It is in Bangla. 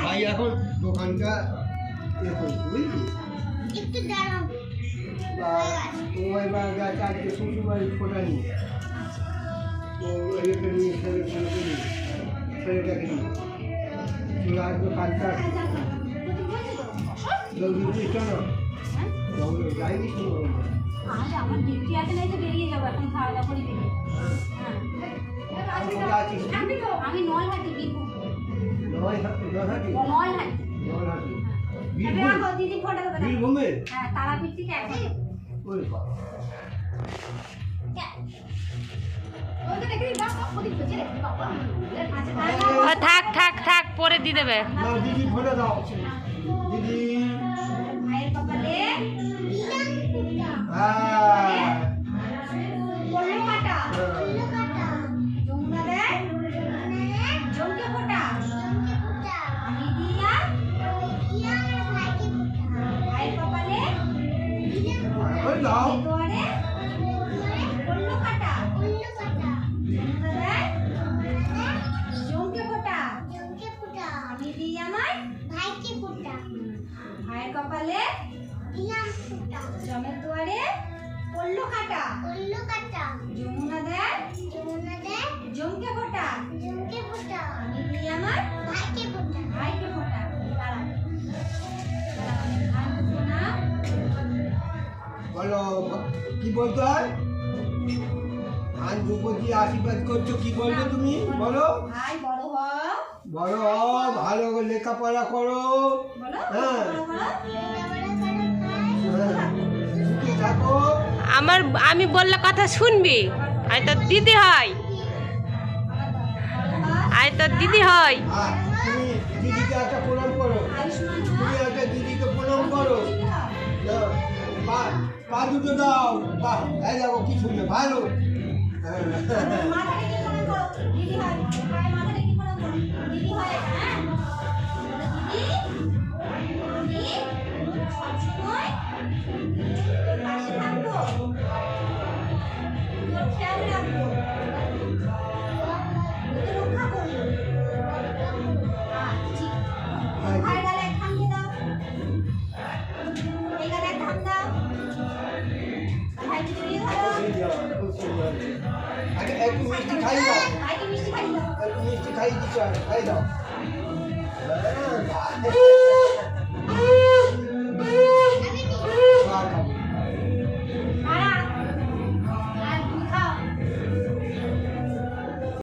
ভাই এখন দোকানটা একটু দাঁড়াও তোমার গাছ আজকে শ্বশুরবাড়ি ফোটানি তো এটাকে নিয়ে ছেলেটাকে নিয়ে চলে আসবে কালটা জলদি চলো যাইনি শুনো আমার ডিউটি আছে নাই তো বেরিয়ে যাবো এখন খাওয়া দাওয়া করে বেরিয়ে আমি নলহাটি বীরভূম দিদি ফোনটা বীরভূমে হ্যাঁ তারাপীঠ থেকে আছে থাক থাক থাক পরে দিয়ে দেবে দিদি ফোনে দাও দিদি ভাইয়ের কপালে ভাইয়ের কপালে জমের দুয়ারে পড়লো কাটা যমুনা দেয় জমকে ফোটা আমি দিই আমার ভাইকে ফোটা বলো কি বলতে হয় আজ রূপতি আশীর্বাদ করছো কি বললে তুমি বলো ভাই বড় হও বড় হও ভালো লেখাপড়া করো হ্যাঁ থাকো আমি বললে কথা শুনবি আই তোর দিদি হয় তুমি দিদিকে একটা প্রণাম করো তুমি একটা দিদিকে প্রণাম করো পা দুটো দাও বাহ এই দেখো কি শুনবে ভালো একটু মিষ্টি খাই দাও একটু মিষ্টি খাই দিচ্ছ খাই দাও